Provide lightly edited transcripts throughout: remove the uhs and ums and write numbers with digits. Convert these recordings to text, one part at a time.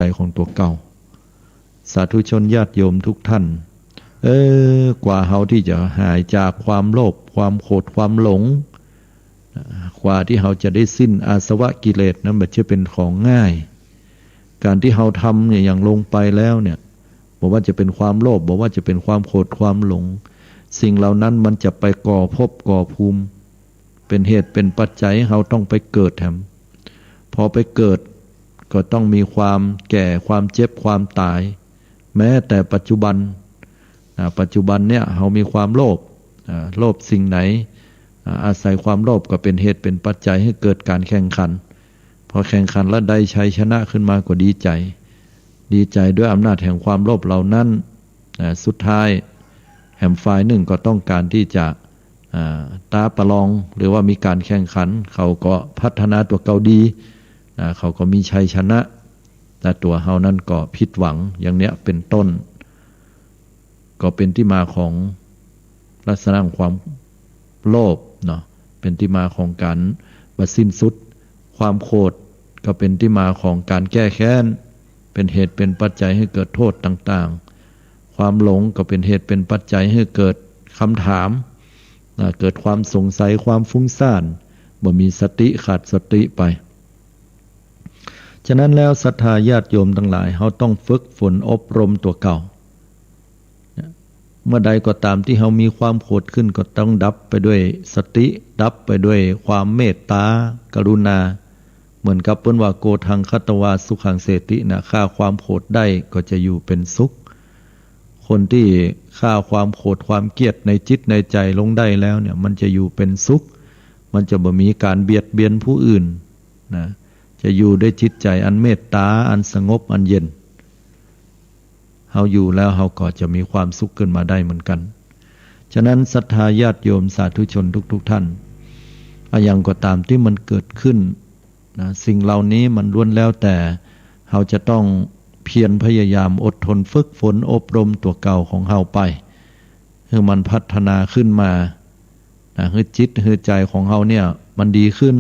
ยของตัวเก่าสาธุชนญาติโยมทุกท่านกว่าเฮาที่จะหายจากความโลภความโกรธความหลงกว่าที่เฮาจะได้สิ้นอาสวะกิเลสนั้นไม่ใช่เป็นของง่ายการที่เฮาทำเนี่ยอย่างลงไปแล้วเนี่ยบอกว่าจะเป็นความโลภบอกว่าจะเป็นความโกรธความหลงสิ่งเหล่านั้นมันจะไปก่อภพก่อภูมิเป็นเหตุเป็นปัจจัยให้เฮาต้องไปเกิดแถมพอไปเกิดก็ต้องมีความแก่ความเจ็บความตายแม้แต่ปัจจุบันเนี่ยเฮามีความโลภโลภสิ่งไหนอาศัยความโลภก็เป็นเหตุเป็นปัจจัยให้เกิดการแข่งขันพอแข่งขันแล้วได้ชัยชนะขึ้นมาก็ดีใจด้วยอำนาจแห่งความโลภเหล่านั้นสุดท้ายแห่งฝ่ายหนึ่งก็ต้องการที่จะท้าประลองหรือว่ามีการแข่งขันเขาก็พัฒนาตัวเก่าดีเขาก็มีชัยชนะแต่ตัวเฮานั้นก็ผิดหวังอย่างเนี้ยเป็นต้นก็เป็นที่มาของลักษณะความโลภเนาะเป็นที่มาของการบัดสิ้นสุดความโกรธก็เป็นที่มาของการแก้แค้นเป็นเหตุเป็นปัจจัยให้เกิดโทษต่างๆความหลงก็เป็นเหตุเป็นปัจจัยให้เกิดคำถามเกิดความสงสัยความฟุ้งซ่านบ่มีสติขาดสติไปฉะนั้นแล้วศรัทธาญาติโยมทั้งหลายเขาต้องฝึกฝนอบรมตัวเก่าเมื่อใดก็ตามที่เขามีความโกรธขึ้นก็ต้องดับไปด้วยสติดับไปด้วยความเมตตากรุณาเหมือนกับเปิ้นว่าโกทังคัตวาสุขังเสตินะฆ่าความโกรธได้ก็จะอยู่เป็นสุขคนที่ฆ่าความโกรธความเกลียดในจิตในใจลงได้แล้วเนี่ยมันจะอยู่เป็นสุขมันจะบ่มีการเบียดเบียนผู้อื่นนะจะอยู่ด้วยจิตใจอันเมตตาอันสงบอันเย็นเฮาอยู่แล้วเฮาก็จะมีความสุขขึ้นมาได้เหมือนกันฉะนั้นศรัทธาญาติโยมสาธุชนทุกท่านอย่างก็ตามที่มันเกิดขึ้นนะสิ่งเหล่านี้มันล้วนแล้วแต่เฮาจะต้องเพียรพยายามอดทนฝึกฝนอบรมตัวเก่าของเฮาไปให้มันพัฒนาขึ้นมาให้จิตให้ใจของเฮาเนี่ยมันดีขึ้น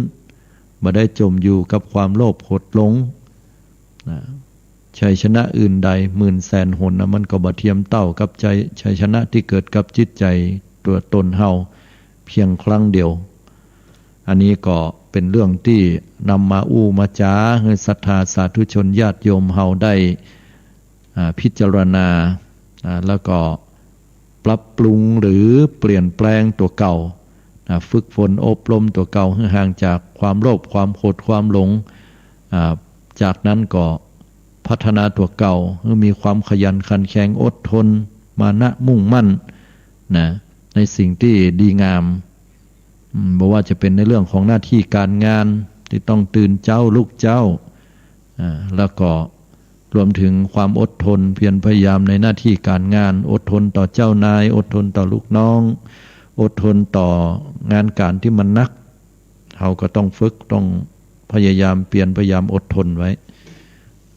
บ่ได้จมอยู่กับความโลภโกรธหลงชัยชนะอื่นใดหมื่นแสนหนมันก็บ่เทียมเท่ากับชัยชนะที่เกิดกับจิตใจตัวตนเฮาเพียงครั้งเดียวอันนี้ก็เป็นเรื่องที่นำมาอู้มาจ้าให้ศรัทธาสาธุชนญาติโยมเฮาได้พิจารณาแล้วก็ปรับปรุงหรือเปลี่ยนแปลงตัวเก่าฝึกฝนอบรมตัวเก่าให้ห่างจากความโลภความโกรธความหลงจากนั้นก็พัฒนาตัวเก่าให้มีความขยันขันแข็งอดทนมานะมุ่งมั่นในสิ่งที่ดีงามบอกว่าจะเป็นในเรื่องของหน้าที่การงานที่ต้องตื่นเจ้าลุกเจ้าแล้วก็รวมถึงความอดทนเพียรพยายามในหน้าที่การงานอดทนต่อเจ้านายอดทนต่อลูกน้องอดทนต่องานการที่มันหนักเราก็ต้องฝึกต้องพยายามเปลี่ยนพยายามอดทนไว้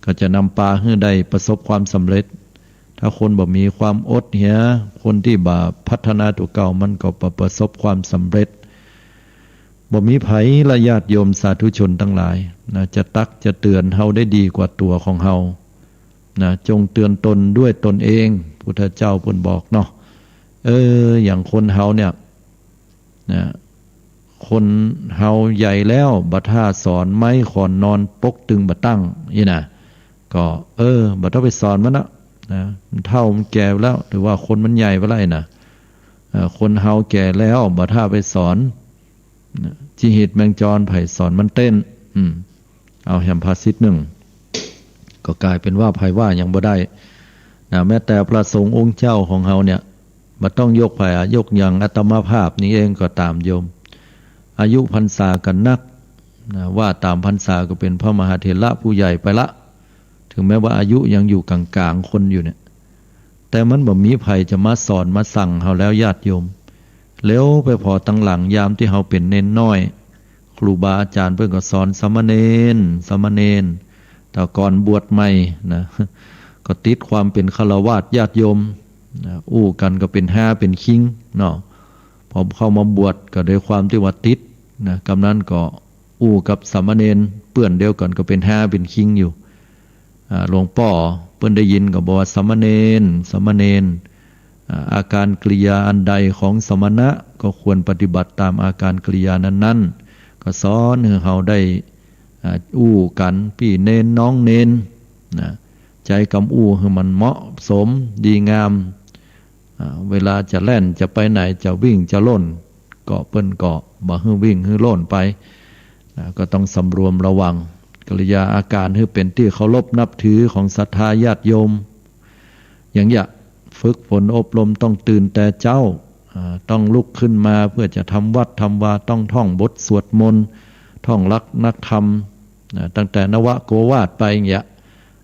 ก็จะนำพาให้ได้ประสบความสำเร็จถ้าคนบ่มีความอดเหียคนที่บ่พัฒนาตัวเก่ามันก็ประสบความสำเร็จบ่มีไผละญาติโยมสาธุชนทั้งหลายจะตักจะเตือนเฮาได้ดีกว่าตัวของเฮาจงเตือนตนด้วยตนเองพุทธเจ้าเพิ่นบอกเนาะอย่างคนเฮาเนี่ยคนเฮาใหญ่แล้วบัดท่าสอนไม้ขอนนอนปกตึงบัดตั้งนี่นะก็บัดต้องไปสอนมันนะมันเฒ่ามันแก่แล้วหรือว่าคนมันใหญ่ไปแล้วนะคนเฮาแก่แล้วบัดท่าไปสอนจิหิตแมงจรไผ่สอนมันเต้นเอาแหมภาษิตหนึ่งก็กลายเป็นว่าไผ่ว่ายังบ่ได้แม้แต่พระสงฆ์องค์เจ้าของเฮาเนี่ยบ่ต้องยกไผ่ยกอย่างอัตมาภาพนี้เองก็ตามโยมอายุพรรษากันนักว่าตามพรรษาก็เป็นพระมหาเถระผู้ใหญ่ไปละถึงแม้ว่าอายุยังอยู่กลางๆคนอยู่เนี่ยแต่มันบ่มีไผ่จะมาสอนมาสั่งเฮาแล้วญาติโยมแล้วไปพอตั้งหลังยามที่เฮาเป็นเน้นน้อยครูบาอาจารย์เพิ่นก็สอนสามเณรแต่ก่อนบวชใหม่นะก็ติดความเป็นฆราวาสญาติโยมอู้กันก็เป็นห้าเป็นคิงเนาะพอเข้ามาบวชก็ด้วยความที่ว่าติดกำนั้นก็อู้กับสามเณรเปื้อนเดียวกันก็เป็นห้าเป็นคิงอยู่ หลวงพ่อเพิ่นได้ยินก็บอกว่าสมณเณรอาการกริยาอันใดของสมณะก็ควรปฏิบัติตามอาการกริยานั้นๆก็สอนให้เราได้อู้กันพี่เนนน้องเนนนะใจกำอู้ให้มันเหมาะสมดีงามเวลาจะแล่นจะไปไหนจะวิ่งจะล่นก็เปิ้นก็บ่ให้วิ่งให้ล่นไปก็ต้องสำรวมระวังกริยาอาการให้เป็นที่เคารพนับถือของศรัทธาญาติโยมอย่างฝึกฝนอบรมต้องตื่นแต่เจ้าต้องลุกขึ้นมาเพื่อจะทำวัดทำวาต้องท่องบทสวดมนต์ท่องลักนักธรรมตั้งแต่นวโกวาทไปอย่างเงี้ย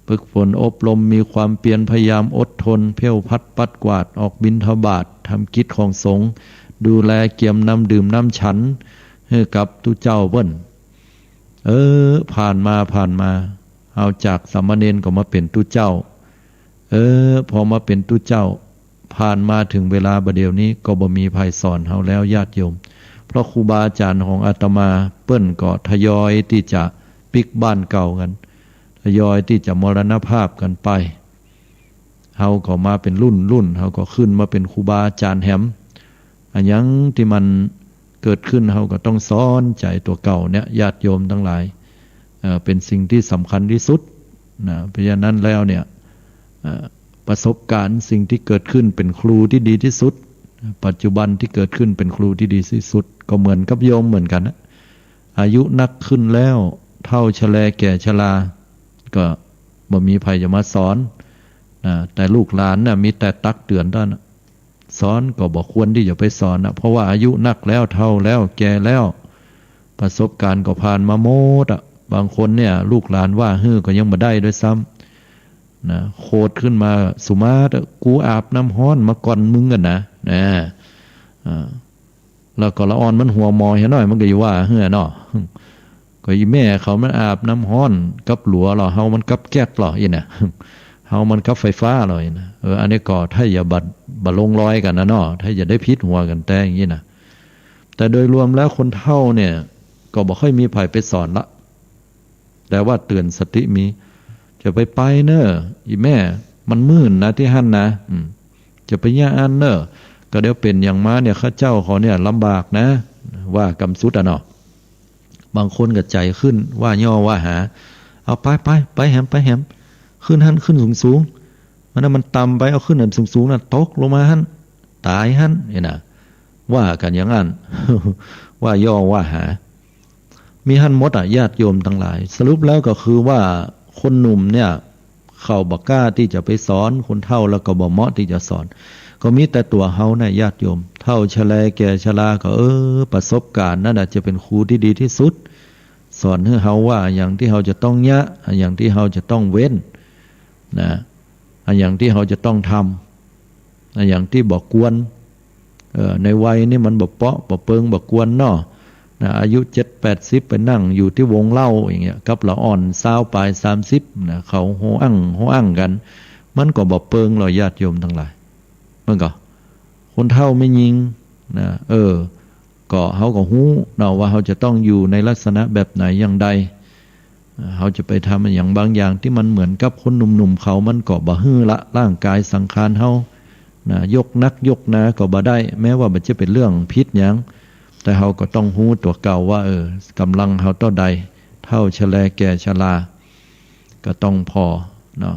ฝึกฝนอบรมมีความเพียรพยายามอดทนเพี้ยวพัดปัดกวาดออกบิณฑบาตทำกิจของสงฆ์ดูแลเกี่ยมน้ำดื่มน้ำฉันให้กับทุเจ้าเบิ้นผ่านมาเอาจากสามเณรก็มาเป็นตุเจ้าพอมาเป็นตุเจ้าผ่านมาถึงเวลาบัดเดี๋ยวนี้ก็บ่มีภัยสอนเฮาแล้วญาติโยมเพราะครูบาอาจารย์ของอาตมาเปิ้นก็ทยอยที่จะปิกบ้านเก่ากันทยอยที่จะมรณภาพกันไปเฮาก็มาเป็นรุ่นเฮาก็ขึ้นมาเป็นครูบาอาจารย์แหมอันยังที่มันเกิดขึ้นเฮาก็ต้องสอนใจตัวเก่าเนี่ยญาติโยมทั้งหลายเป็นสิ่งที่สำคัญที่สุดนะเพราะฉะนั้นแล้วเนี่ยประสบการณ์สิ่งที่เกิดขึ้นเป็นครูที่ดีที่สุดปัจจุบันที่เกิดขึ้นเป็นครูที่ดีที่สุดก็เหมือนกับโยมเหมือนกันนะอายุนักขึ้นแล้วเท่าชราแก่ชราก็บ่มีใครจะมาสอนแต่ลูกหลานน่ะมีแต่ตักเตือนเท่านั้นสอนก็บอกควรที่จะไปสอนนะเพราะว่าอายุนักแล้วเท่าแล้วแก่แล้วประสบการณ์ก็ผ่านมาหมดบางคนเนี่ยลูกหลานว่าก็ยังมาได้ด้วยซ้ำนะโคตรขึ้นมาสุมาตกูอาบน้ำฮ้อนมาก่อนมึงกันนะแล้วก็ละอ่อนมันหัวมอยหน่อยมันก็อยู่ว่าเนาะก็อีแม่เขามันอาบน้ำฮ้อนกับหลัวหรอเฮามันกับแก๊สหรออีน่ะเฮามันกับไฟฟ้าหรออีน่ะอันนี้ก็ถ้าอย่าบัดลงรอยกันนะเนาะถ้าอย่าได้พิษหัวกันแต่อย่างนี้นะแต่โดยรวมแล้วคนเฒ่าเนี่ยก็บ่ค่อยมีไผไปสอนละแต่ว่าเตือนสติมีจะไปเนอะอีแม่มันมื่นนะที่หั่นนะจะไปย่าอันเนอะก็เดี๋ยวเป็นอย่างมาเนี่ยข้าเจ้าเขาเนี่ยลำบากนะว่ากำสุดเนาะบางคนก็ใจขึ้นว่าย่อว่าหาเอาไปแหมขึ้นหันขึ้นสูงมันต่ำไปเอาขึ้นอันสูงน่ะตกลงมาหันตายหันเนี่ยนะว่ากันอย่างนั้น ว่าย่อว่าหามีหันหมดญาติโยมทั้งหลายสรุปแล้วก็คือว่าคนหนุ่มเนี่ยเขาบ่กล้าที่จะไปสอนคนเฒ่าแล้วก็บ่เหมาะที่จะสอนก็มีแต่ตัวเฮาเนี่ยญาติโยมเฒ่าชราแก่ชราก็ประสบการณ์นั่นจะเป็นครูที่ดีที่สุดสอนให้เฮาว่าอย่างที่เฮาจะต้องละอย่างที่เฮาจะต้องเว้นนะอย่างที่เฮาจะต้องทำอย่างที่บ่กวนในวัยนี่มันบ่เปาะบ่เปิงบ่กวนเนาะอายุ7-80ไปนั่งอยู่ที่วงเล่าอย่างเงี้ยกับละอ่อน20ปลาย30นะเขาโหอั่งกันมันก็บ่เปิงหรอกญาติโยมทั้งหลายมันก็คนเฒ่าไม่ยิงนะก็เฮาก็ฮู้เนาะว่าเฮาจะต้องอยู่ในลักษณะแบบไหนอย่างใดเฮาจะไปทำอย่างบางอย่างที่มันเหมือนกับคนหนุ่มๆเขามันก็บ่ฮื้อละร่างกายสังขารเฮานะยกนักยกนาก็บ่ได้แม้ว่ามันจะเป็นเรื่องพิษหยังแต่เฮาก็ต้องฮู้ตัวเก่าว่ากำลังเฮาเท่าใดเท่าชราแก่ชราก็ต้องพอเนาะ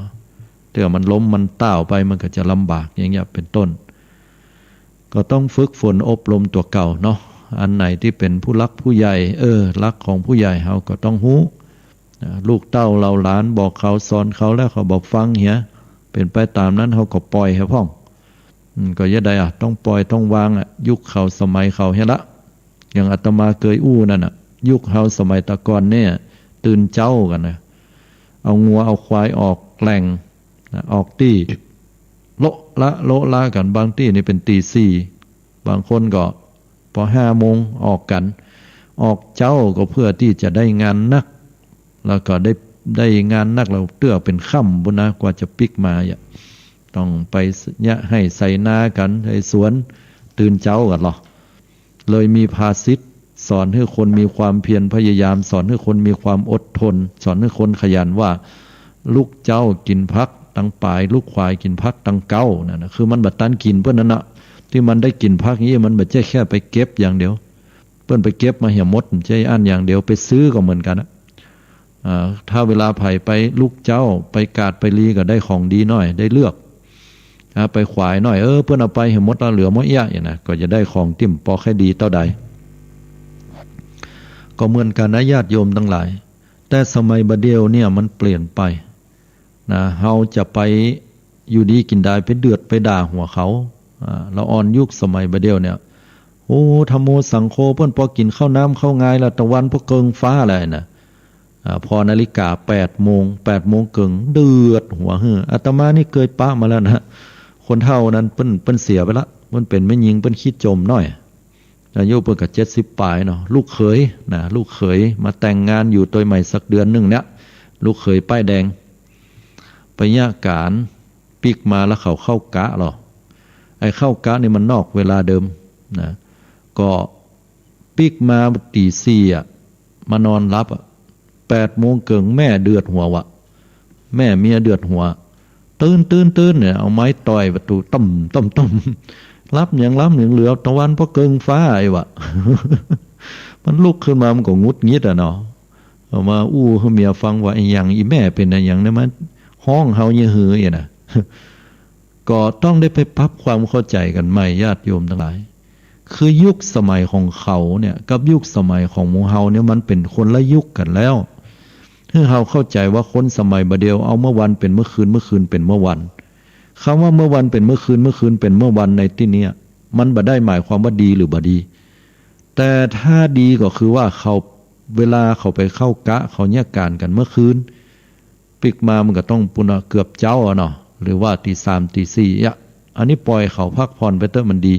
เดี๋ยวมันล้มมันต้าวไปมันก็จะลำบากอย่างเงี้ยเป็นต้นก็ต้องฝึกฝนอบรมตัวเก่าเนาะอันไหนที่เป็นผู้รักผู้ใหญ่รักของผู้ใหญ่เฮาก็ต้องฮู้ลูกเต้าเราหลานบอกเขาสอนเขาแล้วเขาบอกฟังเหี้ยเป็นไปตามนั้นเฮาก็ปล่อยให้พ้องก็อย่าได้ต้องปล่อยต้องวางยุคเขาสมัยเขาเฮ็ดละอย่างอาตมาเคยอู้นั่นยุคเฮาสมัยตะก่อนเนี่ยตื่นเจ้ากันนะเอางัวเอาควายออกแหล่งออกตี้โละละกันบางตี้นี่เป็นตี 4บางคนก็พอ5 โมงออกกันออกเจ้าก็เพื่อที่จะได้งานนักแล้วก็ได้งานนักเราเตื้อเป็นค่ำบุญนะกว่าจะปิกมาต้องไปให้ใส่นากันให้สวนตื่นเจ้ากันหรอเลยมีภาษิตสอนให้คนมีความเพียรพยายามสอนให้คนมีความอดทนสอนให้คนขยันว่า ลูกเจ้ากินพักตังปลายลูกควายกินพักตังเก้านั่นนะคือมันบัดตันกินเพื่อนนั่นนะที่มันได้กินพักนี้มันบัดใช่แค่ไปเก็บอย่างเดียวเพื่อนไปเก็บมาเหี่ยมดใช่อันอย่างเดียวไปซื้อก็เหมือนกันนะถ้าเวลาไผ่ไปลูกเจ้าไปกาดไปลีก็ได้ของดีหน่อยได้เลือกไปขวายหน่อยเพื่อนเอาไปเหี่ยมดแล้วเหลือมดเอี้ยอย่างนะก็จะได้ของติ่มปอแค่ดีเท่าใดก็เหมือนกันนะญาติโยมทั้งหลายแต่สมัยบัดเดียวเนี่ยมันเปลี่ยนไปนะเฮาจะไปอยู่ดีกินได้ไปเดือดไปด่าหัวเขาเราอ่อนยุคสมัยบัดเดียวเนี่ยโอ้ธรรมโมสังโฆเพิ่นพอกินข้าวน้ำข้าวงายละตะวันพอเกิงฟ้าอะไรนะพอนาฬิกา8 โมงเกิงเดือดหัวอาตมานี่เคยปะมาแล้วนะคนเฒ่านั้นเปิ้นเสียไปละเปิ้นเป็นแม่หญิงเปิ้นคิดจมน้อยอายุเปิ้นก็70 ปลายเนาะลูกเขยนะลูกเขยมาแต่งงานอยู่ตัวใหม่สักเดือนนึงเนี่ยลูกเขยป้ายแดงไปยะการปิกมาแล้วเขาเข้ากะหรอไอ้เข้ากะนี่มันนอกเวลาเดิมนะก็ปิกมาตีสี่มานอนรับ8 โมงเกิงแม่เดือดหัววะแม่เมียเดือดหัวตื่นเนี่ยเอาไม้ต่อยประตูต้มรับอย่างเหลือตะวันเพราะเกิงฟ้าไอ้วะ มันลุกขึ้นมามันก็งุดงิดเนาะเอามาให้เมียฟังว่าไอ้อย่างอีแม่เป็นไอ้อย่างเนี่ยมันห้องเฮาเยอะหืออย่างน่ะ ก็ต้องได้ไปปรับความเข้าใจกันใหม่ญาติโยมทั้งหลายคือยุคสมัยของเขาเนี่ยกับยุคสมัยของหมู่เฮาเนี่ยมันเป็นคนละยุคกันแล้วถ้าเฮาเข้าใจว่าคนสมัยบัดเดียวเอาเมื่อวันเป็นเมื่อคืนเป็นเมื่อวันคำว่าเมื่อวันเป็นเมื่อคืนเป็นเมื่อวันในที่นี้มันบ่ได้หมายความว่าดีหรือบ่ดีแต่ถ้าดีก็คือว่าเขาเวลาเขาไปเข้ากะเขาแยกการกันเมื่อคืนปิกมามันก็ต้องปุณเกือบเจ้าเนาะหรือว่าตี 3 ตี 4อันนี้ปล่อยเขาพักผ่อนไปเถอะมันดี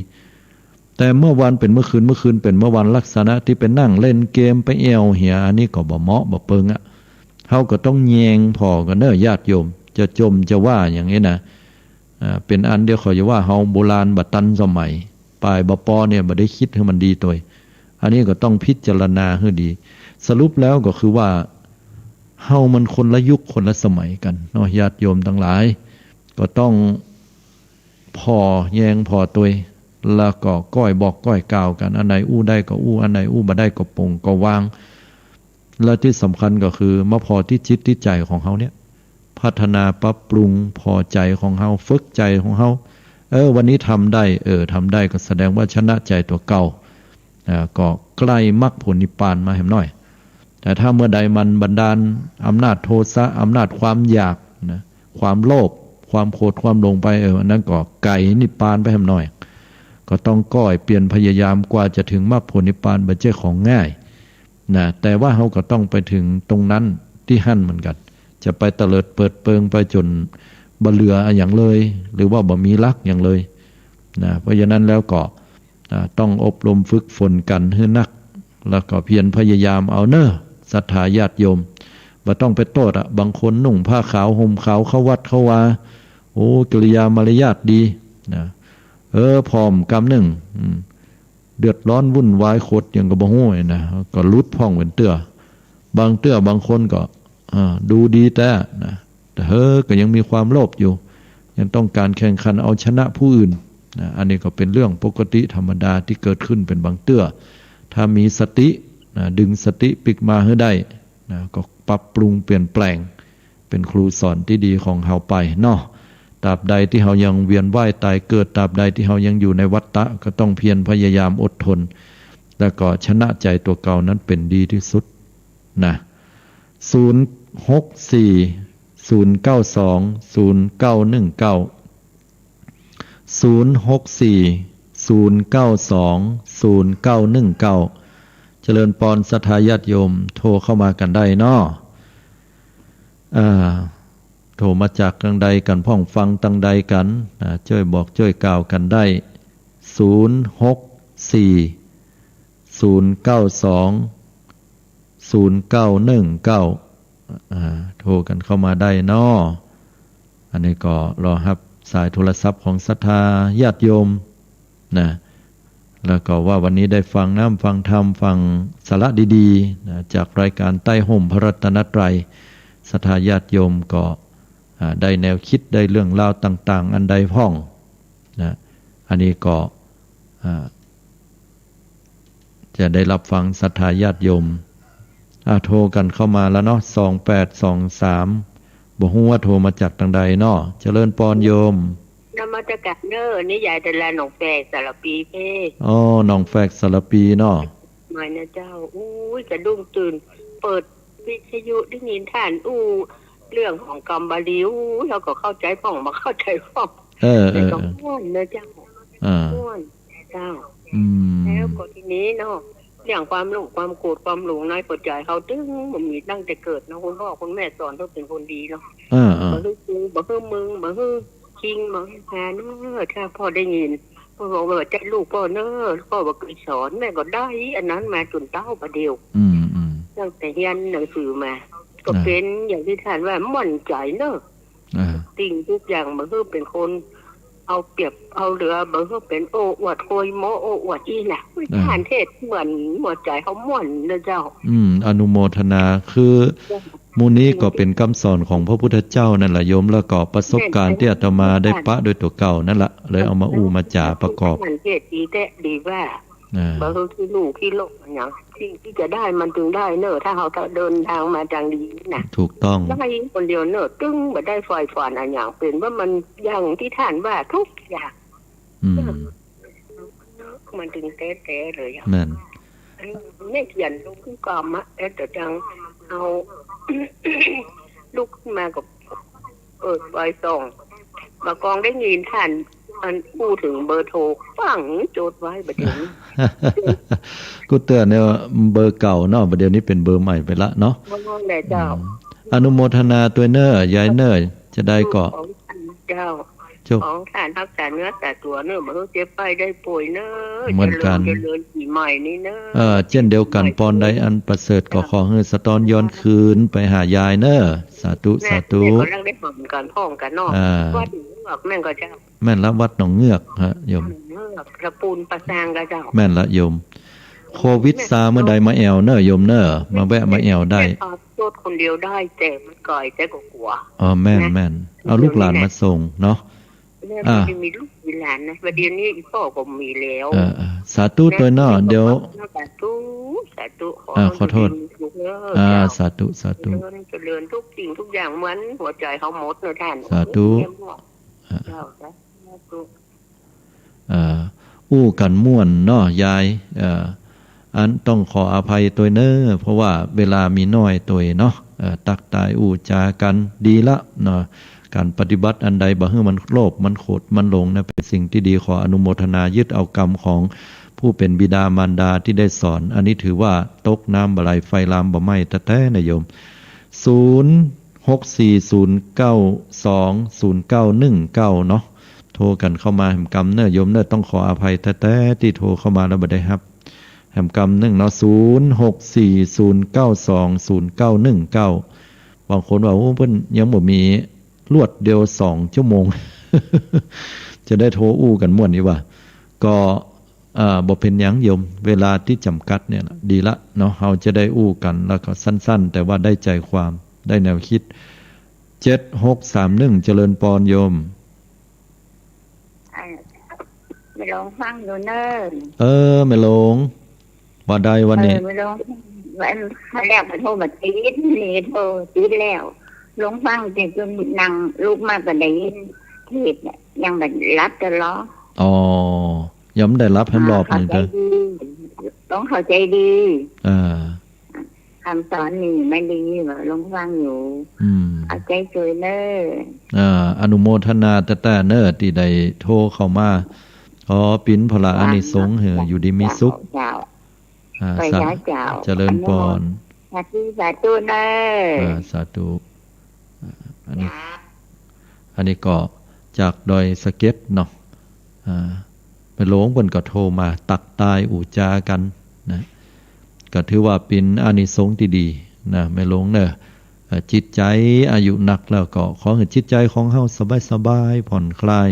แต่เมื่อวันเป็นเมื่อคืนเป็นเมื่อวันลักษณะที่เป็นนั่งเล่นเกมไปเอวเหียอันนี้ก็บ่เหมาะบ่เปิงเฮาก็ต้องแยงพอกันเด้อญาติโยมจะจมจะว่าอย่างนี้นะเป็นอันเดียวเขาจะว่าเฮาโบราณบัดตันสมัยปลายบปเนี่ยบ่ได้คิดให้มันดีตัวอันนี้ก็ต้องพิจารณาให้ดีสรุปแล้วก็คือว่าเฮามันคนละยุคคนละสมัยกันเนาะญาติโยมทั้งหลายก็ต้องพอแยงพอตัวแล้วก็ก้อยบอกก้อยกล่าวกันอันไหนอู้ได้ก็อู้อันไหนอู้บ่ได้ก็ปงก็วางและที่สำคัญก็คือมาพอที่จิตที่ใจของเขาเนี่ยพัฒนาปรับปรุงพอใจของเขาฝึกใจของเขาวันนี้ทำได้ทำได้ก็แสดงว่าชนะใจตัวเก่าก็ใกล้มรรคผลนิพพานมาแหมหน่อยแต่ถ้าเมื่อใดมันบันดาลอำนาจโทสะอำนาจความอยากนะความโลภความโกรธความหลงไปนั่นก็ไกลนิพพานไปแหมหน่อยก็ต้องก้อยเปลี่ยนพยายามกว่าจะถึงมรรคผลนิพพานบ่ใช่ของง่ายนะแต่ว่าเขาก็ต้องไปถึงตรงนั้นที่หั่นเหมือนกันจะไปเตลิดเปิดเปิงไปจนบ่เหลืออย่างเลยหรือว่าบ่มีรักอย่างเลยนะเพราะฉะนั้นแล้วก็ต้องอบรมฝึกฝนกันให้นักแล้วก็เพียรพยายามเอาเนอะศรัทธาญาติโยมบ่ต้องไปโทษบางคนนุ่งผ้าขาวห่มขาวเข้าวัดเข้าวาโอ้กิริยามารยาทดีนะพร้อมกำหนึ่งเดือดร้อนวุ่นวายโคตรอย่างกับบ่ฮู้นะก็ลุดพ่องเป็นเตื้อบางคนก็ดูดีแต่นะแต่ก็ยังมีความโลภอยู่ยังต้องการแข่งขันเอาชนะผู้อื่นนะอันนี้ก็เป็นเรื่องปกติธรรมดาที่เกิดขึ้นเป็นบางเตื้อถ้ามีสตินะดึงสติปิกมาให้ได้นะก็ปรับปรุงเปลี่ยนแปลงเป็นครูสอนที่ดีของเฮาไปเนาะตราบใดที่เฮายังเวียนว่ายตายเกิดตราบใดที่เฮายังอยู่ในวัฏฏะก็ต้องเพียรพยายามอดทนแล้วก็ชนะใจตัวเก่านั้นเป็นดีที่สุดนะ064-092-0919 เจริญปอนศรัทธาญาติโยมโทรเข้ามากันได้เนาะโทรมาจากตังใดกันพ่องฟังตังใดกันช่วยบอกช่วยกล่าวกันได้064-092-0919โทรกันเข้ามาได้เนาะอันนี้ก็รอรับสายโทรศัพท์ของศรัทธาญาติโยมนะแล้วก็ว่าวันนี้ได้ฟังน้ำฟังธรรมฟังสาระดีๆนะจากรายการใต้ห่มพระรัตนตรัย ศรัทธาญาติโยมก็ได้แนวคิดได้เรื่องราวต่างๆอันใดพ้องนะอันนี้ก็จะได้รับฟังศรัทธาญาติโยมโทรกันเข้ามาแล้วเนาะ2823บ่ฮู้ว่าโทรมาจากทางใดเนาะเจริญปรโยมนมัสการเนอนี่ยายแต่ละหนองแฝกสารปีเพ่อ๋อหนองแฝกสารปีเนาะมานะเจ้าอุ้ยกระดุ้งตื่นเปิดวิทยุได้ยินท่านเรื่องของกรรมบาลีเราก็เข้าใจพ่องมาเข้าใจพ่องแต่ก็ม่วนนะเจ้าม่วนเจ้าแล้วก็ทีนี้เนาะเรื่องความหลงความโกรธความหลงในปัจจัยเขาตึ้งมันมีตั้งแต่เกิดนะคุณพ่อคุณแม่สอนเขาเป็นคนดีเนาะบ่ฮื้อกูบ่ฮื้อมึงบ่ฮื้อคิงบ่ฮื้อแพนถ้าพ่อได้ยินพ่อบอกว่าใจลูกพ่อเนอะพ่อบอกเคยสอนแม่ก็ได้อันนั้นมาจนเต้าประเดียวตั้งแต่เรียนหนังสือมาก็เป็นอย่างที่ท่านว่ามั่นใจเนอะสิ่งทุกอย่างบ่ฮื้อเป็นคนเอาเปรียบเอาเหลือบ่ฮื้อเป็นโอ้อวดโคยโมโอ้อวดอีน่ะท่านเทศเหมือนหัวใจเขาม่วนนะเจ้าอนุโมทนาคือมูนี้ก็เป็นคำสอนของพระพุทธเจ้านั่นแหละโยมแล้วก็ประสบการณ์ที่อาตมาได้ปะโดยตัวเก่านั่นแหละเลยเอามามาจ่าประกอบมันเทศดีแต่ดีว่าบ่ฮื้อที่ลูกที่โลกอย่างที่จะได้มันถึงได้เนอะถ้าเขาเดินทางมาทางดีนะถูกต้องได้คนเดียวเนอะตึ้งบ่ได้ฝ่ายฝันอันอย่างเป็นว่ามันอย่างที่ท่านว่าทุกอย่างมันถึงเต้ๆเลยนั่นไม่เขียนลูกขึ้นกรรมแต่จังเอาลูกขึ้นมากับใบส่งมากองได้ยินท่านอันพูดถึงเบอร์โทรฟังโจทย์ไว้บัดนี้กูเตือนเนี่ยเบอร์เก่าเนาะบัดเดี๋ยวนี้เป็นเบอร์ใหม่ไปละเนาะเจ้าอนุโมทนาตัวเนอร์ยายเนอร์จะได้เกาะเจ้าของท่านรักษาเนื้อแต่ตัวเนอร์บ่เจ็บไปได้ป่วยเนอเหมือนกันเจริญปีใหม่นี่เนอเช่นเดียวกันปอนใดอันประเสริฐก็ขอให้สะท้อนย้อนคืนไปหายายเนอร์สาธุสาธุก็รักได้เหมือนกันพ้องกันเนาะวัดหนองเงือกแม่นก็เจ้าแม่นละวัดหนองเงือกฮะโยมกระปูนประสางก็เจ้าแม่นละโยมโควิดซาเมื่อใดมาแอวเนอร์โยมเนอร์มาแวะมาแอวได้โทษคนเดียวได้แต่มันก่อยแต่กลัวแม่นเอาลูกหลานมาส่งเนาะจะมีลูกมีหลานนะประเดี๋ยวนี้พ่อก็มีแล้วสาธุตัวเนาะเดี๋ยวสาธุขอโทษสาธุเจริญทุกสิ่งทุกอย่างเหมือนหัวใจเขาหมดเลยท่านสาธุอู้กันม่วนเนาะยายอันต้องขออภัยตัวเนอเพราะว่าเวลามีน้อยตัวเนาะตักตายอู้จากันดีละเนาะการปฏิบัติอันใดบ่ให้มันโลภมันโกรธมันหลงนะเป็นสิ่งที่ดีขออนุโมทนายึดเอากรรมของผู้เป็นบิดามารดาที่ได้สอนอันนี้ถือว่าตกน้ำบ่ไหลไฟลามบ่ไหม้แท้ๆนะโยม0640920919เนาะโทรกันเข้ามาแห่งกรรมเนอะโยมเนอะต้องขออภัยแท้ๆที่โทรเข้ามาแล้วบ่ได้ครับแห่งกรรม1เนาะ0640920919บางคนว่าโอ้เพิ่นยังบ่มีรวดเดียว2 ชั่วโมง จะได้โทรอู้กันม่วนนี่ว่าก็บ่เป็นหยังโยมเวลาที่จำกัดเนี่ยดีละเนาะเราจะได้อู้กันแล้วก็สั้นๆแต่ว่าได้ใจความได้แนวคิด7631เจริญปรโยมไม่ลองฟังดูเนไม่ลงว่าได้วันนี้ไม่ลงวันแรกมาโทรมาตีดนี่โทรตีดแล้วลงฟังแต่จนนั่งลูกมากก็ได้เทศเนี่ยยังแบบรับตลอดย้ำได้รับให้รอบนึงเด้อต้องเข้าใจดีคำสอนนี่ไม่ดีแบบลงฟังอยู่เอาใจสวยเนออนุโมทนาแต่เนอที่ได้โทรเข้ามาปิ้นพละอานิสงส์อยู่ดีมีสุขสาธุเจริญพรสาธุเนอสาธุอันนี้ก็จากดอยสะเก็ดเนาะไปหลวงเพิ่นก็โทรมาตักตายอู่จากันนะก็ถือว่าเป็นอานิสงส์ที่ดีนะแม่หลวงเนอะจิตใจอายุหนักแล้วก็ขอให้จิตใจของเฮาสบายๆผ่อนคลาย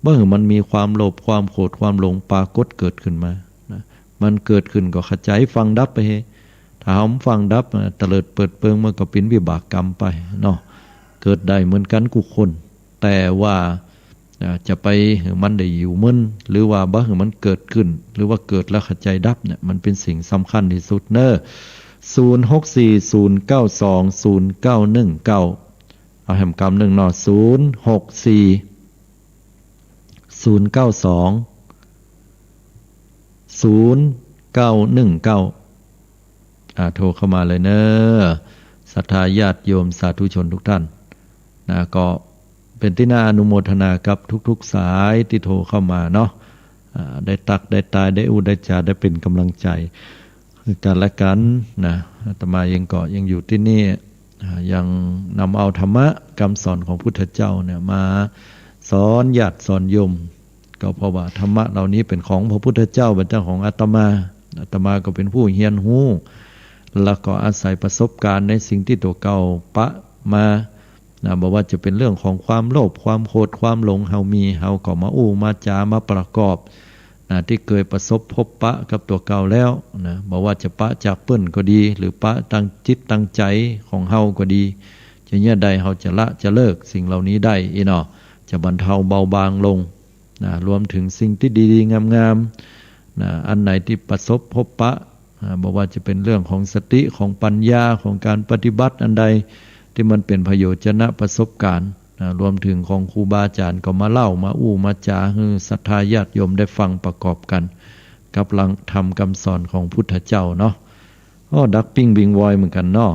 เมื่อมันมีความโลภความโกรธความหลงปรากฏเกิดขึ้นมานะมันเกิดขึ้นก็ขจายฟังดับไป ถ้าเฮาฟังดับเตลิดเปิดเปิงมันก็เป็นวิบากกรรมไปเนาะเกิดได้เหมือนกันกุคนแต่ว่าจะไปให้มันได้อยู่มึนหรือว่าบ่ให้มันเกิดขึ้นหรือว่าเกิดแล้วขัดใจดับเนี่ยมันเป็นสิ่งสำคัญที่สุดเนอะ0640920919เอาแหมกรรมหนึ่งเนาะ0640920919โทรเข้ามาเลยเนอะศรัทธาญาติโยมสาธุชนทุกท่านก็เป็นที่น่าอนุโมทนากับทุกๆสายที่โทรเข้ามาเนาะได้ตักได้ตายได้อุได้จาได้เป็นกำลังใจกันและกันนะอาตมายังก็ยังอยู่ที่นี่ยังนำเอาธรรมะคำสอนของพุทธเจ้าเนี่ยมาสอนญาติสอนโยมก็เพราะว่าธรรมะเหล่านี้เป็นของพระพุทธเจ้าเป็นเจ้าของอาตมาก็เป็นผู้เฮียนหู้แล้วก็อาศัยประสบการณ์ในสิ่งที่ตัวเก่าปะมาบอกว่าจะเป็นเรื่องของความโลภความโกรธความหลงเฮามีเฮาก็มามาจามาประกอบที่เคยประสบพบปะกับตัวเก่าแล้วบอกว่าจะปะจากเปิ้นก็ดีหรือปะตั้งจิตตั้งใจของเฮาก็ดีจะเนี่ยใดเฮาจะละจะเลิกสิ่งเหล่านี้ได้เนาะจะบรรเทาเบาบางลงรวมถึงสิ่งที่ดีๆงามๆอันไหนที่ประสบพบปะบอกว่าจะเป็นเรื่องของสติของปัญญาของการปฏิบัติอันใดที่มันเป็นประโยชน์ชนะประสบการณ์รวมถึงของครูบาอาจารย์ก็มาเล่ามามาจาให้ศรัทธาญาติโยมได้ฟังประกอบกันกับหลังธรรมคำสอนของพุทธเจ้าเนาะดักปิ้งบิงวอยเหมือนกันเนาะ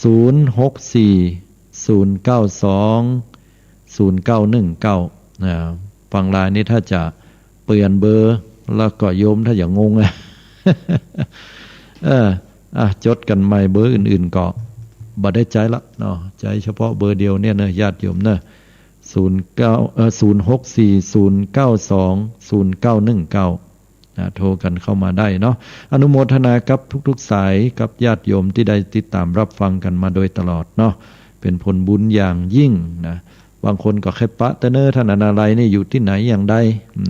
0640920919ฟังลายนี้ถ้าจะเปลี่ยนเบอร์แล้วก็โยมถ้าอย่างงงจดกันใหม่เบอร์อื่นๆก็บ่ได้ใจละเนาะใจเฉพาะเบอร์เดียวเนี่ยนะญาติโยมนะ0640920919โทรกันเข้ามาได้เนาะอนุโมทนากับทุกๆสายกับญาติโยมที่ได้ติดตามรับฟังกันมาโดยตลอดเนาะเป็นผลบุญอย่างยิ่งนะบางคนก็แค่ปะแต่เนอท่านอะไรนี่อยู่ที่ไหนอย่างใด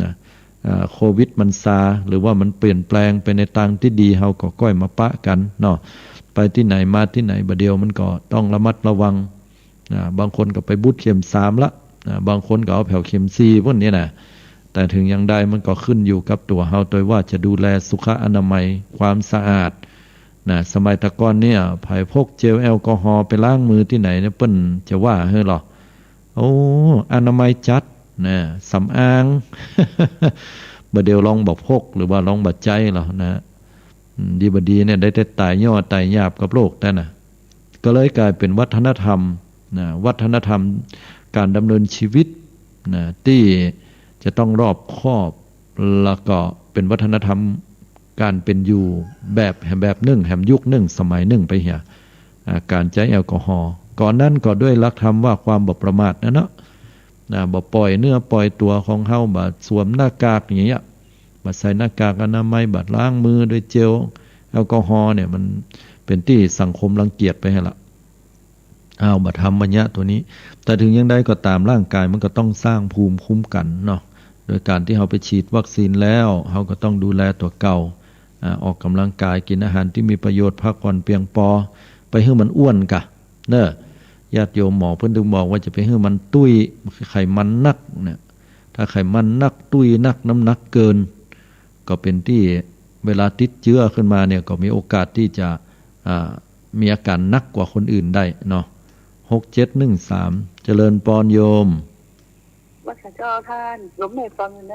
นะโควิดมันซาหรือว่ามันเปลี่ยนแปลงไปในทางที่ดีเฮาก็ก้อยมาปะกันเนาะไปที่ไหนมาที่ไหนบัดเดียวมันก็ต้องระมัดระวังบางคนก็ไปบุดเข็ม3ละบางคนก็เอาแผ่วเข็ม4พวกนี้นะแต่ถึงอย่างใดมันก็ขึ้นอยู่กับตัวเฮาโดยว่าจะดูแลสุขอนามัยความสะอาดสมัยตะก่อนเนี่ยไผพกเจลแอลกอฮอล์ไปล้างมือที่ไหนเนี่ยเปิ้นจะว่าเฮ้อหรออนามัยจัดสำอางบัดเดียวลองบอกพกหรือว่าลองบัดใจหรอดีบดีเนี่ยได้แต่ตายย่อตายหยาบกับโลกแต่ก็เลยกลายเป็นวัฒนธรรมวัฒนธรรมการดำเนินชีวิตที่จะต้องรอบคอบแล้วก็เป็นวัฒนธรรมการเป็นอยู่แบบหนึ่งแห่งยุคหนึ่งสมัยหนึ่งไปเหี่ยการใช้แอลกอฮอล์ก่อนนั้นก็ด้วยหลักธรรมว่าความบ่ประมาทเนาะบ่ปล่อยเนื้อปล่อยตัวของเฮาบ่สวมหน้ากากอย่างเงี้ยบัดใส่หน้ากากอนามัยบัดล้างมือด้วยเจลแอลกอฮอล์เนี่ยมันเป็นที่สังคมรังเกียจไปให้ละบัดทำบัญญัติตัวนี้แต่ถึงยังได้ก็ตามร่างกายมันก็ต้องสร้างภูมิคุ้มกันเนาะโดยการที่เราไปฉีดวัคซีนแล้วเราก็ต้องดูแลตัวเก่าออกกำลังกายกินอาหารที่มีประโยชน์พักผ่อนเพียงพอไปให้มันอ้วนกะเนอะญาติโยมหมอเพิ่นถึงบอกว่าจะไปให้มันตุ้ยไขมันนักเนี่ยถ้าไขมันนักตุ้ยนักน้ำหนักเกินก็เป็นที่เวลาติดเชื้อขึ้นมาเนี่ยก็มีโอกาสที่จะมีอาการหนักกว่าคนอื่นได้เนาะ6713เจริญปอนโยมวัดสันเจ้าท่านล้มในฟังเน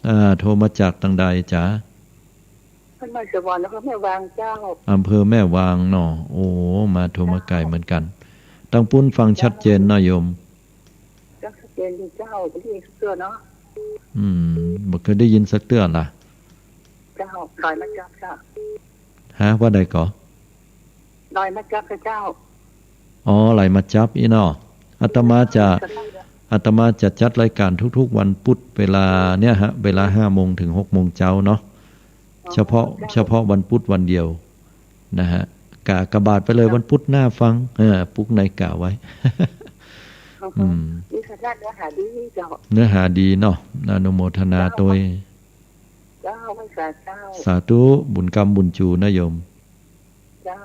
อโทรมาจากทางใดจ๊ะท่านมาเสวรแล้วก็แม่วางเจ้าอำเภอแม่วางเนาะโอ้มาโทรมาไกลเหมือนกันตั้งปุ้นฟังชัดเจนนะโยมชัดเจนดีเจ้าไม่ได้เสื้อเนาะบ่เคยได้ยินสักเตือนล่ะเจ้าลอยมาจับเจ้าว่าใดก่อลอยมาจับเจ้าไหลมาจับอีเนาะอาตมาจะจัดรายการทุกๆวันพุธเวลาเนี่ยเวลา 5:00 นถึง 6:00 นเช้าเนาะเฉพาะวันพุธวันเดียวนะฮะกะบาดไปเลยวันพุธหน้าฟังปุ๊กในกะไว้นี่คือเนื้อหาดีเจ้าเนื้อหาดีเนาะอนุโมทนาโดยเจ้าไม่สาธุสาธุบุญกรรมบุญจูนะโยมเจ้า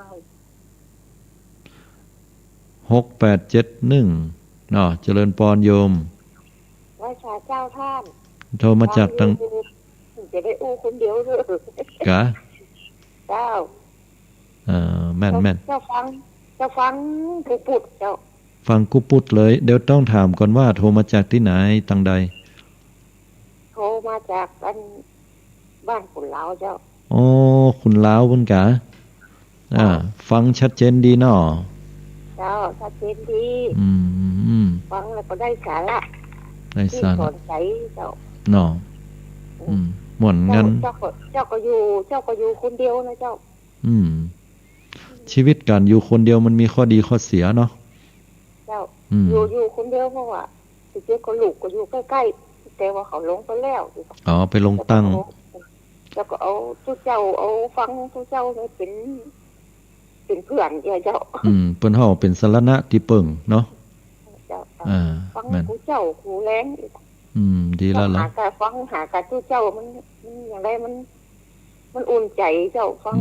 6871เนาะเจริญปอนโยมว่าชาเจ้าท่านโทรมาจากตังจะได้อู้คนเดียวเลยกะเจ้าแม่นเจ้าฟังกูปุดเจ้าฟังกูปุดเลยเดี๋ยวต้องถามก่อนว่าโทรมาจากที่ไหนตังใดโทรมาจากบ้านขุนลาวเจ้าอ๋อขุนลาวพุ่นกะฟังชัดเจนดีเนาะเจ้าชัดเจนดีฟังแล้วก็ได้สาระได้สาระสอนใจเจ้าเนาะหม่วนงั้นเจ้าก็อยู่คนเดียวนะเจ้าชีวิตการอยู่คนเดียวมันมีข้อดีข้อเสียเนาะเจ้าอยู่คนเดียวเพราะว่าสิเจ้าก็ลูกก็อยู่ใกล้ๆแต่ว่าเขาลงไปแล้วอ๋อไปลงตั้งแล้วก็เอาทุกเจ้าเอาฟังทุกเจ้าเป็นเพื่อนเจ้าเปิ้นเฮาเป็นสรณะที่เปิงเนาะเจ้าฟังทุกเจ้าหูแรงดีแล้วล่ะหาการฟังหาการทุกเจ้ามันอย่างไรมันอุ่นใจเจ้าฟัง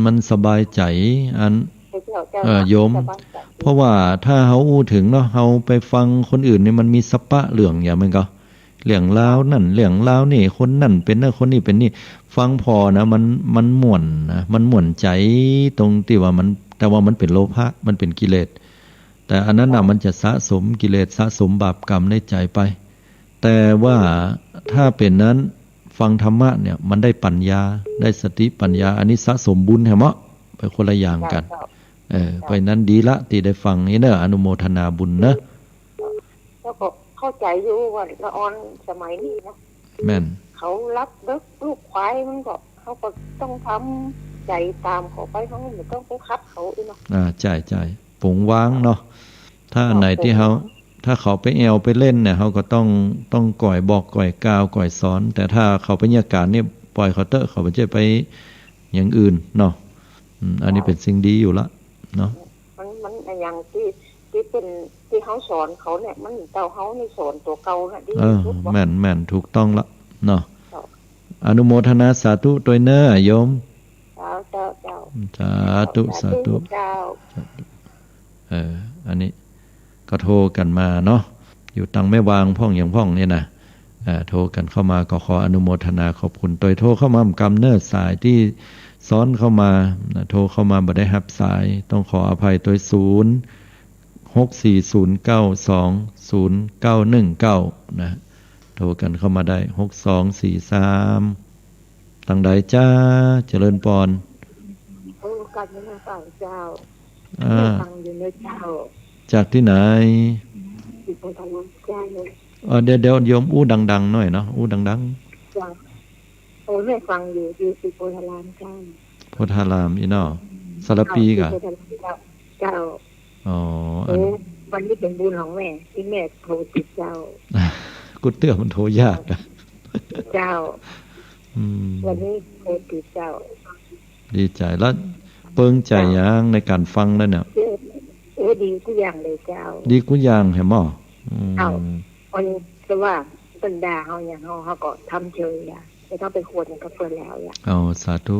มันสบายใจอันโยมเพราะว่าถ้าเฮาอู้ถึงเนาะเฮาไปฟังคนอื่นนี่มันมีสปะเรื่องอย่างมันก็เรื่องลาวนั่นเรื่องลาวนี่คนนั่นเป็นนั่นคนนี้เป็นนี่ฟังพอนะมันม่วนนะมันม่วนใจตรงที่ว่ามันแต่ว่ามันเป็นโลภะมันเป็นกิเลสแต่อันนั้นน่ะมันจะสะสมกิเลสสะสมบาปกรรมในใจไปแต่ว่าถ้าเป็นนั้นฟังธรรมะเนี่ยมันได้ปัญญาได้สติปัญญาอันนี้สะสมบุญแฮมะไปคนละอย่างกันไปนั้นดีละที่ได้ฟังนี่เนอะอนุโมทนาบุญเนอะแล้วก็เข้าใจอยู่ว่าละออนสมัยนี้นะแม่นเขารับลูกควายมันก็เขาก็ต้องทำใจตามเขาไปเขาไม่ต้องไปคัดเขาอีกเนาะใช่ปงวางเนาะถ้าอันไหนที่เขาถ้าเขาไปแอวไปเล่นเนี่ยเขาก็ต้องก่อยบอกก่อยกล่าวก่อยสอนแต่ถ้าเขาไปเนี่ยการเนี่ยปล่อยเขาเตอะเขาไม่ใช่ไปอย่างอื่นเนาะอันนี้เป็นสิ่งดีอยู่ละเนาะมันอย่างที่เป็นที่เขาสอนเขาเนี่ยมันเก่าเขาในสอนตัวเก่าน่ะดีทุกแม่นถูกต้องละเนาะอนุโมทนาสาธุโดยเนอโยมเจ้าสาธุอันนี้ก็โทรกันมาเนาะอยู่ตังไม่วางพ่องอย่างพ่องเนี่ยนะโทรกันเข้ามาก็ขออนุโมทนาขอบคุณโดยโทรเข้ามากำเนิดสายที่ซ้อนเข้ามาโทรเข้ามาบ่ได้รับสายต้องขออภัยโดย064092091นะโทรกันเข้ามาได้6243ตังใดจ้าเจริญปอนกันนะเจ้าฟังอยู่ในเจ้าจากที่ไหนเดี๋ยวโยมอู้ดังๆหน่อยเนาะอู้ดังๆโอ้แม่ฟังอยู่ที่สิโพธารามเจ้าโพธารามอีเนาะสารปีกะเจ้าวันนี้เป็นบุญของแม่ที่แม่โทรติดเจ้ากูเตื้อมันโทรยากอะเจ้าวันนี้โทรติดเจ้าดีใจแล้วเปิ้งใจยังในการฟังแล้วเนี่ยดีทุกอย่างเลยเจ้าดีทุกอย่างเห็นมั้ยอันจะว่าเป็นดาเขาอย่างเขาก็ทำเฉยอ่ะแต่ต้องเป็นคนก็เปิดแล้วอ่ะสาธุ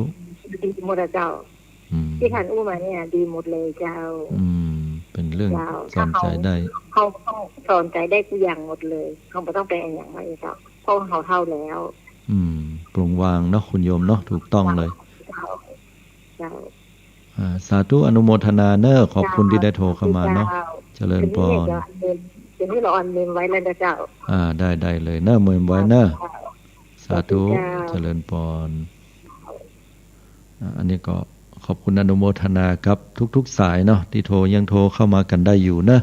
ดีหมดเจ้าที่ท่านอู้มาเนี่ยดีหมดเลยเจ้าเป็นเรื่องสอนใจได้เขาต้องสอนใจได้ทุกอย่างหมดเลยเขาไม่ต้องเป็นอย่างไรเจ้าเพราะเขาเท่าแล้วปรุงวางเนาะคุณโยมเนาะถูกต้องเลยสาธุอนุโมทนาเนอะขอบคุณที่ได้โทรเข้ามาเนาะเจริญพรเดี๋ยวนี้เราออนเมมไว้แล้วนะเจ้าได้เลยเนอะเมมไว้เนอะสาธุเจริญพรอันนี้ก็ขอบคุณอนุโมทนาครับทุกๆสายเนาะที่โทรยังโทรเข้ามากันได้อยู่นะ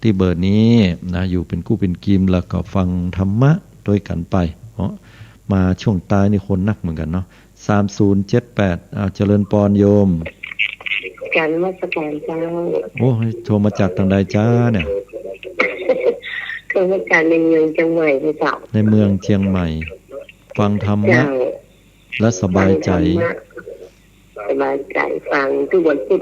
ที่เบอร์นี้นะอยู่เป็นกู้เป็นกิมแล้วก็ฟังธรรมะด้วยกันไปเพราะมาช่วงตายนี่คนนักเหมือนกันเนาะ3078เจริญพรโยมการมาสการเจ้าโอ้โทรมาจากทางใดจ้าเนี่ยโทรมาจากในเมืองเชียงใหม่เจ้าในเมืองเชียงใหม่ฟังธรรมะและสบายใจฟังทุกวันพุธ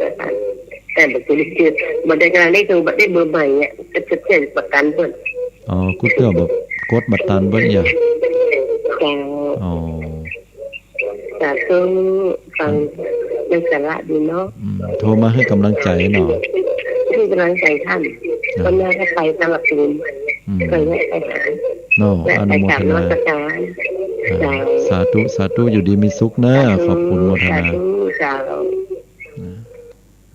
แต่แบบนี้คือบันไดการได้คือบันไดเบอร์ใหม่เนี่ยจะเปลี่ยนประกันเพิ่นกูเตือแบบกดบัตรตันเบิ่เนี่ยแต่คือฟัง เป็นสาระดีเนาะโทรมาให้กำลังใจเนาะให้กำลังใจท่านคนแรกก็ไปตลอดปีเคยไปหาเนาะอนุโมทนาสาธุสาธุอยู่ดีมีสุขนะขอบคุณโมทนา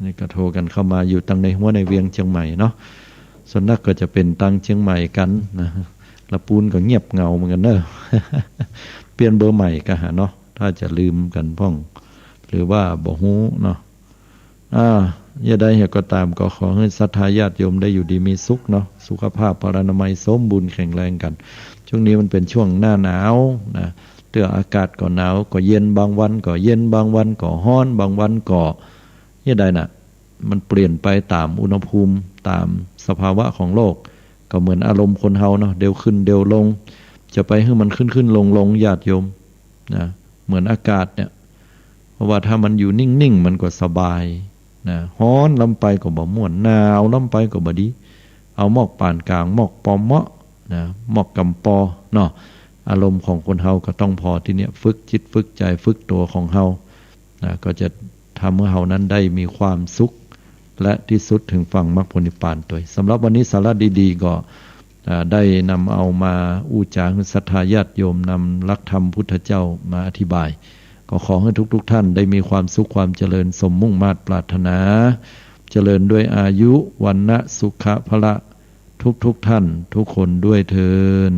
นี่ก็โทรกันเข้ามาอยู่ตั้งในหัวในเวียงเชียงใหม่เนาะส่วนนักก็จะเป็นตังเชียงใหม่กันนะละปูนก็เงียบเงาเหมือนกันเนอะเปลี่ยนเบอร์ใหม่ก็หาเนาะถ้าจะลืมกันพ่องหรือว่าบ่ฮู้เนาะอย่าได้เหตุก็ตามก็ขอให้ศรัทธาญาติโยมได้อยู่ดีมีสุขเนาะสุขภาพพลานามัยสมบูรณ์แข็งแรงกันช่วงนี้มันเป็นช่วงหน้าหนาวนะเรื่องอากาศก็หนาวก็เย็นบางวันก็เย็นบางวันก็ร้อนบางวันก็อย่าได้น่ะมันเปลี่ยนไปตามอุณหภูมิตามสภาวะของโลกก็เหมือนอารมณ์คนเฮาเนาะเดี๋ยวขึ้นเดี๋ยวลงจะไปให้มันขึ้นลงญาติโยมนะเหมือนอากาศเนี่ยเพราะว่าถ้ามันอยู่นิ่งๆมันก็สบายนะฮ้อนลำไปก็บ่ม่วนหนาวลำไปก็บ่ดีเอาหมอกปานกลางหมอกปอมเมาะนะหมอกกำปอเนาะอารมณ์ของคนเฮาก็ต้องพอที่เนี่ยฝึกจิตฝึกใจฝึกตัวของเฮานะก็จะทำให้เฮานั้นได้มีความสุขและที่สุดถึงฝั่งมรรคผลนิพพานตัวสำหรับวันนี้สาระดีๆก็ได้นำเอามาอู้จาให้ศรัทธาญาติโยมนำหลักธรรมพุทธเจ้ามาอธิบายก็ขอให้ทุกท่านได้มีความสุขความเจริญสมมุ่งมา่ปรารถนาเจริญด้วยอายุวรรณะสุขะพละทุกท่านทุกคนด้วยเทอญ